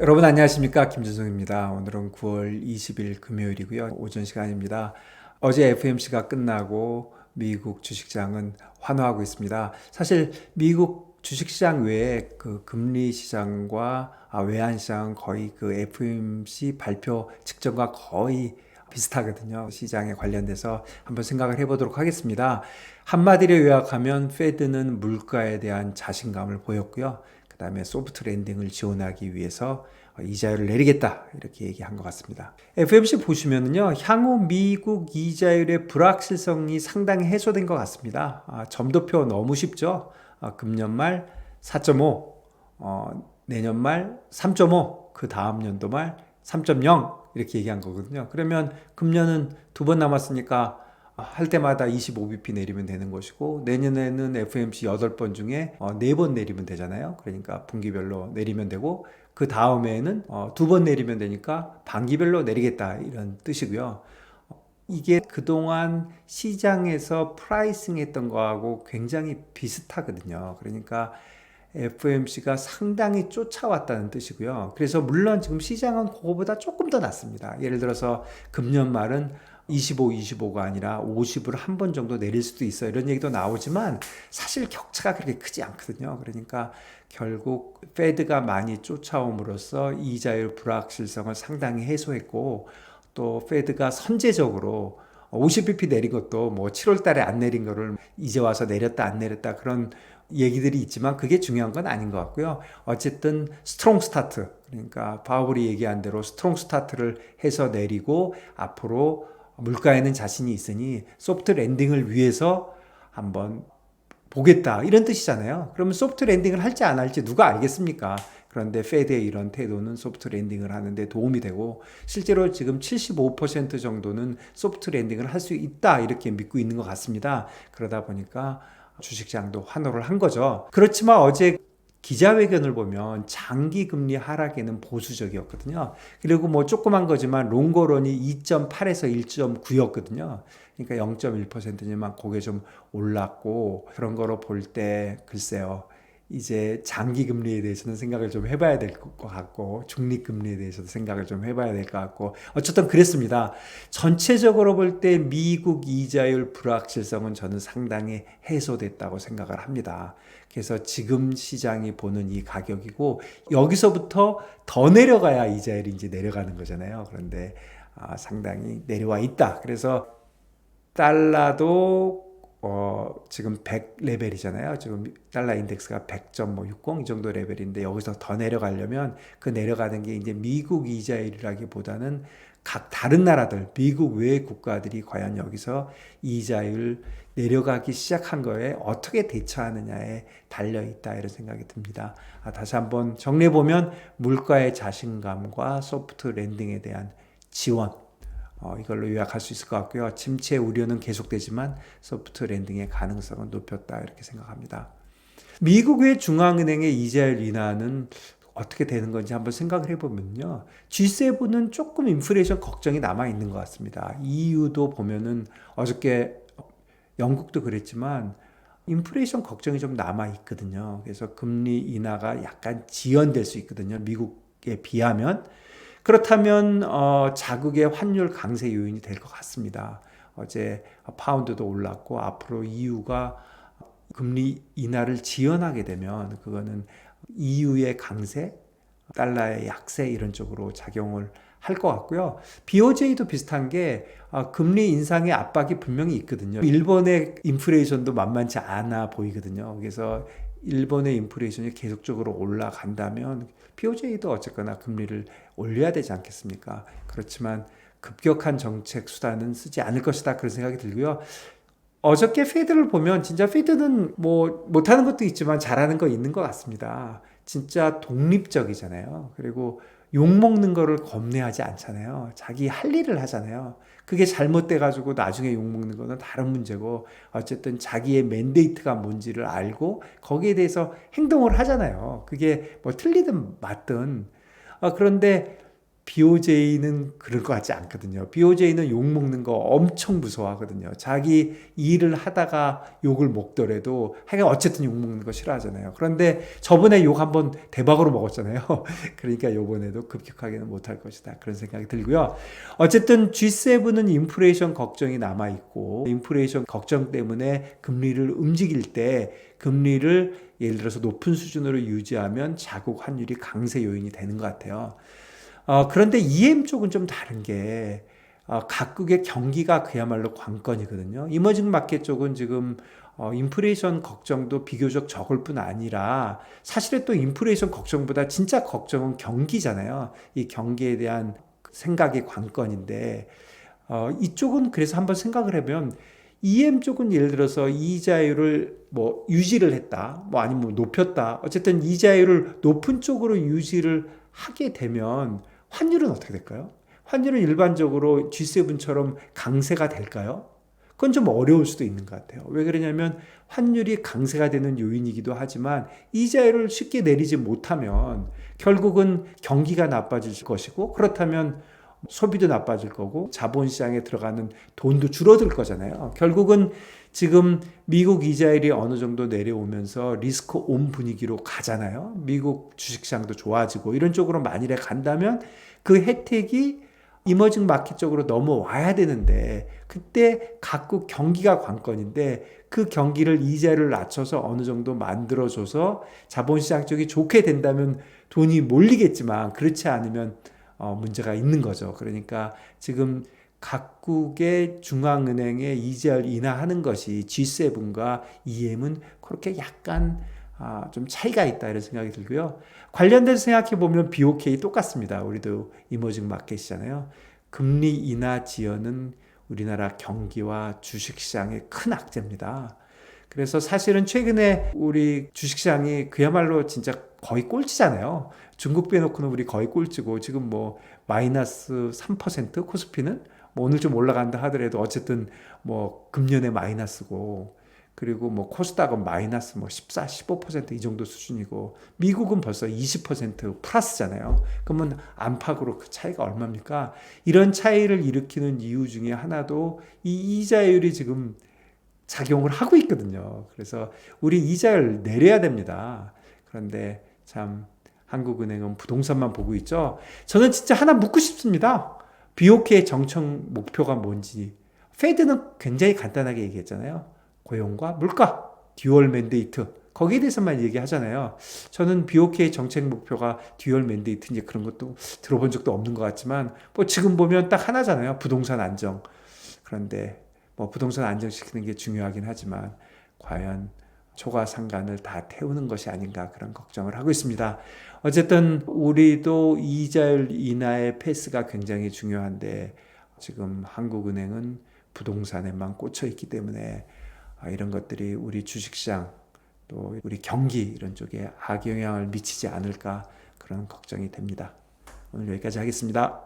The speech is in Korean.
여러분 안녕하십니까, 김준성입니다. 오늘은 9월 20일 금요일이고요. 오전 시간입니다. 어제 FOMC가 끝나고 미국 주식시장은 환호하고 있습니다. 사실 미국 주식시장 외에 그 금리 시장과 외환 시장은 거의 그 FOMC 발표 직전과 거의 비슷하거든요. 시장에 관련돼서 한번 생각을 해보도록 하겠습니다. 한마디로 요약하면 페드는 물가에 대한 자신감을 보였고요. 그 다음에 소프트 랜딩을 지원하기 위해서 이자율을 내리겠다 이렇게 얘기한 것 같습니다. FOMC 보시면은요, 향후 미국 이자율의 불확실성이 상당히 해소된 것 같습니다. 점도표 너무 쉽죠. 금년 말 4.5, 내년 말 3.5, 그 다음 연도 말 3.0 이렇게 얘기한 거거든요. 그러면 금년은 두 번 남았으니까 할 때마다 25bp 내리면 되는 것이고, 내년에는 FOMC 8번 중에 4번 내리면 되잖아요. 그러니까 분기별로 내리면 되고, 그 다음에는 2번 내리면 되니까 반기별로 내리겠다 이런 뜻이고요. 이게 그동안 시장에서 프라이싱 했던 거하고 굉장히 비슷하거든요. 그러니까 FOMC가 상당히 쫓아왔다는 뜻이고요. 그래서 물론 지금 시장은 그거보다 조금 더 낮습니다. 예를 들어서 금년 말은 25가 아니라 50을 한 번 정도 내릴 수도 있어, 이런 얘기도 나오지만 사실 격차가 그렇게 크지 않거든요. 그러니까 결국 페드가 많이 쫓아옴으로써 이자율 불확실성을 상당히 해소했고, 또 페드가 선제적으로 50bp 내린 것도 뭐 7월 달에 안 내린 거를 이제 와서 내렸다 안 내렸다 그런 얘기들이 있지만 그게 중요한 건 아닌 것 같고요. 어쨌든 스트롱 스타트, 그러니까 파월이 얘기한 대로 스트롱 스타트를 해서 내리고 앞으로 물가에는 자신이 있으니 소프트 랜딩을 위해서 한번 보겠다 이런 뜻이잖아요. 그러면 소프트 랜딩을 할지 안 할지 누가 알겠습니까? 그런데 페드의 이런 태도는 소프트 랜딩을 하는데 도움이 되고, 실제로 지금 75% 정도는 소프트 랜딩을 할 수 있다 이렇게 믿고 있는 것 같습니다. 그러다 보니까 주식시장도 환호를 한 거죠. 그렇지만 어제 기자회견을 보면 장기 금리 하락에는 보수적이었거든요. 그리고 뭐 조그만 거지만 롱거런이 2.8에서 1.9였거든요. 그러니까 0.1%지만 그게 좀 올랐고, 그런 거로 볼 때 글쎄요, 이제 장기 금리에 대해서는 생각을 좀 해봐야 될 것 같고, 중립 금리에 대해서도 생각을 좀 해봐야 될 것 같고, 어쨌든 그랬습니다. 전체적으로 볼 때 미국 이자율 불확실성은 저는 상당히 해소됐다고 생각을 합니다. 그래서 지금 시장이 보는 이 가격이고, 여기서부터 더 내려가야 이자율이 이제 내려가는 거잖아요. 그런데 상당히 내려와 있다. 그래서 달러도 지금 100 레벨이잖아요. 지금 달러 인덱스가 100.60 이 정도 레벨인데, 여기서 더 내려가려면 그 내려가는 게 이제 미국 이자율이라기보다는 각 다른 나라들, 미국 외 국가들이 과연 여기서 이자율 내려가기 시작한 거에 어떻게 대처하느냐에 달려 있다 이런 생각이 듭니다. 다시 한번 정리해 보면 물가의 자신감과 소프트 랜딩에 대한 지원, 이걸로 요약할 수 있을 것 같고요. 침체 우려는 계속되지만 소프트 랜딩의 가능성은 높였다 이렇게 생각합니다. 미국의 중앙은행의 이자율 인하는 어떻게 되는 건지 한번 생각을 해보면요, G7은 조금 인플레이션 걱정이 남아 있는 것 같습니다. EU도 보면은 어저께 영국도 그랬지만 인플레이션 걱정이 좀 남아 있거든요. 그래서 금리 인하가 약간 지연될 수 있거든요, 미국에 비하면. 그렇다면 자국의 환율 강세 요인이 될 것 같습니다. 어제 파운드도 올랐고, 앞으로 EU가 금리 인하를 지연하게 되면 그거는 EU의 강세, 달러의 약세 이런 쪽으로 작용을 할 것 같고요. BOJ도 비슷한 게 금리 인상의 압박이 분명히 있거든요. 일본의 인플레이션도 만만치 않아 보이거든요. 그래서 일본의 인플레이션이 계속적으로 올라간다면 BOJ도 어쨌거나 금리를 올려야 되지 않겠습니까? 그렇지만 급격한 정책 수단은 쓰지 않을 것이다 그런 생각이 들고요. 어저께 페드를 보면 진짜 페드는 뭐 못하는 것도 있지만 잘하는 거 있는 것 같습니다. 진짜 독립적이잖아요. 그리고 욕먹는 거를 겁내하지 않잖아요. 자기 할 일을 하잖아요. 그게 잘못돼가지고 나중에 욕먹는 거는 다른 문제고, 어쨌든 자기의 맨데이트가 뭔지를 알고 거기에 대해서 행동을 하잖아요. 그게 뭐 틀리든 맞든. 그런데 BOJ는 그럴 것 같지 않거든요. BOJ는 욕먹는 거 엄청 무서워하거든요. 자기 일을 하다가 욕을 먹더라도 하여간 어쨌든 욕먹는 거 싫어하잖아요. 그런데 저번에 욕 한번 대박으로 먹었잖아요. 그러니까 이번에도 급격하게는 못할 것이다. 그런 생각이 들고요. 어쨌든 G7은 인플레이션 걱정이 남아있고 인플레이션 걱정 때문에 금리를 움직일 때 금리를 예를 들어서 높은 수준으로 유지하면 자국 환율이 강세 요인이 되는 것 같아요. 그런데 EM 쪽은 좀 다른 게 각국의 경기가 그야말로 관건이거든요. 이머징 마켓 쪽은 지금 인플레이션 걱정도 비교적 적을 뿐 아니라 사실은 또 인플레이션 걱정보다 진짜 걱정은 경기잖아요. 이 경기에 대한 생각이 관건인데 이쪽은 그래서 한번 생각을 해보면 EM 쪽은 예를 들어서 이자율을 뭐 유지를 했다, 뭐 아니면 높였다. 어쨌든 이자율을 높은 쪽으로 유지를 하게 되면 환율은 어떻게 될까요? 환율은 일반적으로 G7처럼 강세가 될까요? 그건 좀 어려울 수도 있는 것 같아요. 왜 그러냐면 환율이 강세가 되는 요인이기도 하지만 이자율을 쉽게 내리지 못하면 결국은 경기가 나빠질 것이고 그렇다면 소비도 나빠질 거고 자본시장에 들어가는 돈도 줄어들 거잖아요. 결국은 지금 미국 이자율이 어느 정도 내려오면서 리스크 온 분위기로 가잖아요. 미국 주식시장도 좋아지고 이런 쪽으로 만일에 간다면 그 혜택이 이머징 마켓 쪽으로 넘어와야 되는데 그때 각국 경기가 관건인데 그 경기를 이자를 낮춰서 어느 정도 만들어줘서 자본시장 쪽이 좋게 된다면 돈이 몰리겠지만 그렇지 않으면 문제가 있는 거죠. 그러니까 지금 각국의 중앙은행의 이자를 인하하는 것이 G7과 EM은 그렇게 약간 좀 차이가 있다 이런 생각이 들고요. 관련된 생각해 보면 BOK 똑같습니다. 우리도 이머징 마켓이잖아요. 금리 인하 지연은 우리나라 경기와 주식시장의 큰 악재입니다. 그래서 사실은 최근에 우리 주식시장이 그야말로 진짜 거의 꼴찌잖아요. 중국 빼놓고는 우리 거의 꼴찌고 지금 뭐 마이너스 3% 코스피는 뭐 오늘 좀 올라간다 하더라도 어쨌든 뭐 금년에 마이너스고 그리고 뭐 코스닥은 마이너스 뭐 14, 15%이 정도 수준이고 미국은 벌써 20% 플러스잖아요. 그러면 안팎으로 그 차이가 얼마입니까? 이런 차이를 일으키는 이유 중에 하나도 이 이자율이 지금 작용을 하고 있거든요. 그래서 우리 이자를 내려야 됩니다. 그런데 참 한국은행은 부동산만 보고 있죠. 저는 진짜 하나 묻고 싶습니다. BOK의 정책 목표가 뭔지. 페드는 굉장히 간단하게 얘기했잖아요. 고용과 물가, 듀얼 맨데이트. 거기에 대해서만 얘기하잖아요. 저는 BOK의 정책 목표가 듀얼 맨데이트 이제 그런 것도 들어본 적도 없는 것 같지만 뭐 지금 보면 딱 하나잖아요. 부동산 안정. 그런데 뭐 부동산 안정시키는 게 중요하긴 하지만 과연 초과 상간을 다 태우는 것이 아닌가 그런 걱정을 하고 있습니다. 어쨌든 우리도 이자율 인하의 페이스가 굉장히 중요한데 지금 한국은행은 부동산에만 꽂혀 있기 때문에 이런 것들이 우리 주식시장 또 우리 경기 이런 쪽에 악영향을 미치지 않을까 그런 걱정이 됩니다. 오늘 여기까지 하겠습니다.